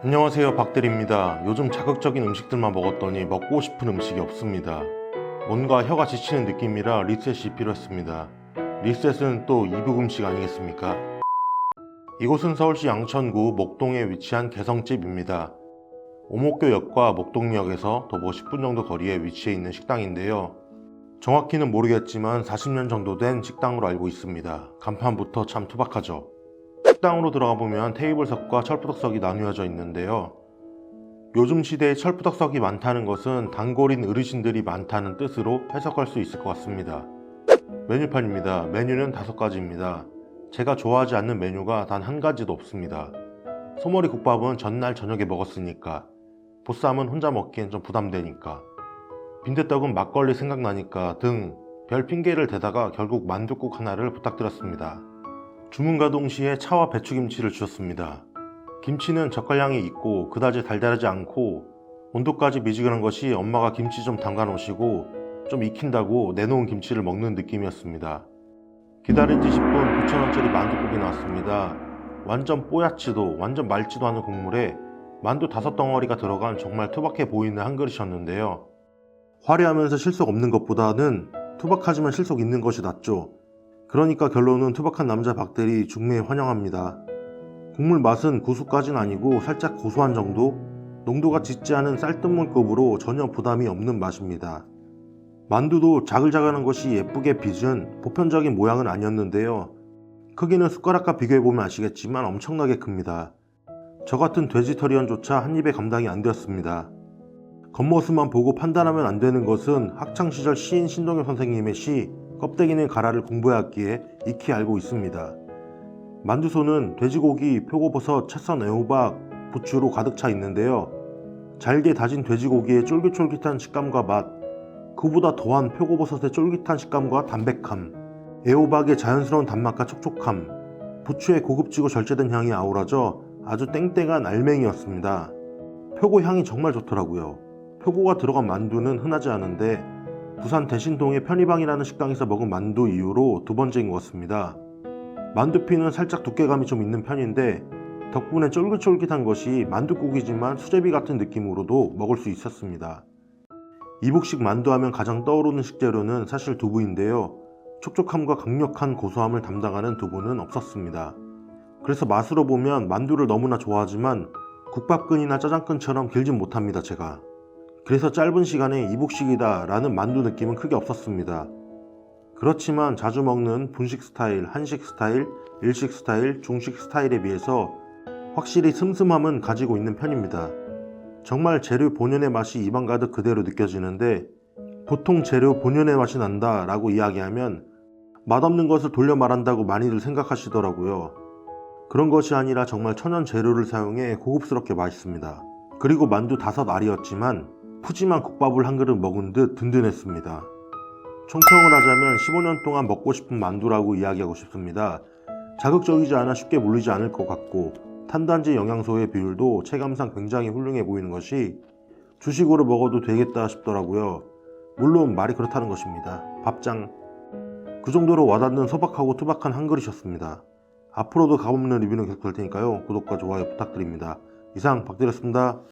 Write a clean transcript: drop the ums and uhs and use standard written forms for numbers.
안녕하세요, 박대리입니다. 요즘 자극적인 음식들만 먹었더니 먹고 싶은 음식이 없습니다. 뭔가 혀가 지치는 느낌이라 리셋이 필요했습니다. 리셋은 또 이북 음식 아니겠습니까? 이곳은 서울시 양천구 목동에 위치한 개성집입니다. 오목교역과 목동역에서 도보 10분 정도 거리에 위치해 있는 식당인데요. 정확히는 모르겠지만 40년 정도 된 식당으로 알고 있습니다. 간판부터 참 투박하죠. 식당으로 들어가 보면 테이블석과 철푸덕석이 나뉘어져 있는데요. 요즘 시대에 철푸덕석이 많다는 것은 단골인 어르신들이 많다는 뜻으로 해석할 수 있을 것 같습니다. 메뉴판입니다. 메뉴는 5가지입니다. 제가 좋아하지 않는 메뉴가 단 한 가지도 없습니다. 소머리 국밥은 전날 저녁에 먹었으니까, 보쌈은 혼자 먹기엔 좀 부담되니까, 빈대떡은 막걸리 생각나니까 등 별 핑계를 대다가 결국 만둣국 하나를 부탁드렸습니다. 주문과 동시에 차와 배추김치를 주셨습니다. 김치는 젓갈향이 있고 그다지 달달하지 않고 온도까지 미지근한 것이 엄마가 김치 좀 담가 놓으시고 좀 익힌다고 내놓은 김치를 먹는 느낌이었습니다. 기다린 지 10분 9,000원짜리 만둣국이 나왔습니다. 완전 뽀얗지도 완전 맑지도 않은 국물에 만두 5덩어리가 들어간 정말 투박해 보이는 한 그릇이었는데요. 화려하면서 실속 없는 것보다는 투박하지만 실속 있는 것이 낫죠. 그러니까 결론은 투박한 남자 박대리 중매에 환영합니다. 국물 맛은 고수까진 아니고 살짝 고소한 정도? 농도가 짙지 않은 쌀뜨물급으로 전혀 부담이 없는 맛입니다. 만두도 자글자글한 것이 예쁘게 빚은 보편적인 모양은 아니었는데요. 크기는 숟가락과 비교해보면 아시겠지만 엄청나게 큽니다. 저 같은 돼지터리언조차 한 입에 감당이 안 되었습니다. 겉모습만 보고 판단하면 안 되는 것은 학창시절 시인 신동엽 선생님의 시 껍데기는 가라를 공부해왔기에 익히 알고 있습니다. 만두소는 돼지고기, 표고버섯, 채썬 애호박, 부추로 가득 차 있는데요. 잘게 다진 돼지고기의 쫄깃쫄깃한 식감과 맛, 그보다 더한 표고버섯의 쫄깃한 식감과 담백함, 애호박의 자연스러운 단맛과 촉촉함, 부추의 고급지고 절제된 향이 아우러져 아주 땡땡한 알맹이였습니다. 표고 향이 정말 좋더라고요. 표고가 들어간 만두는 흔하지 않은데 부산 대신동의 편의방이라는 식당에서 먹은 만두 이후로 2번째인 것 같습니다. 만두피는 살짝 두께감이 좀 있는 편인데 덕분에 쫄깃쫄깃한 것이 만두국이지만 수제비 같은 느낌으로도 먹을 수 있었습니다. 이북식 만두하면 가장 떠오르는 식재료는 사실 두부인데요. 촉촉함과 강력한 고소함을 담당하는 두부는 없었습니다. 그래서 맛으로 보면 만두를 너무나 좋아하지만 국밥끈이나 짜장끈처럼 길진 못합니다, 제가. 그래서 짧은 시간에 이북식이다 라는 만두 느낌은 크게 없었습니다. 그렇지만 자주 먹는 분식 스타일, 한식 스타일, 일식 스타일, 중식 스타일에 비해서 확실히 슴슴함은 가지고 있는 편입니다. 정말 재료 본연의 맛이 입안 가득 그대로 느껴지는데 보통 재료 본연의 맛이 난다 라고 이야기하면 맛없는 것을 돌려 말한다고 많이들 생각하시더라고요. 그런 것이 아니라 정말 천연 재료를 사용해 고급스럽게 맛있습니다. 그리고 만두 5알이었지만 푸짐한 국밥을 한 그릇 먹은 듯 든든했습니다. 총평을 하자면 15년 동안 먹고 싶은 만두라고 이야기하고 싶습니다. 자극적이지 않아 쉽게 물리지 않을 것 같고 탄단지 영양소의 비율도 체감상 굉장히 훌륭해 보이는 것이 주식으로 먹어도 되겠다 싶더라고요. 물론 말이 그렇다는 것입니다. 밥장. 그 정도로 와닿는 소박하고 투박한 한 그릇이었습니다. 앞으로도 가없는 리뷰는 계속 될 테니까요. 구독과 좋아요 부탁드립니다. 이상 박대리였습니다.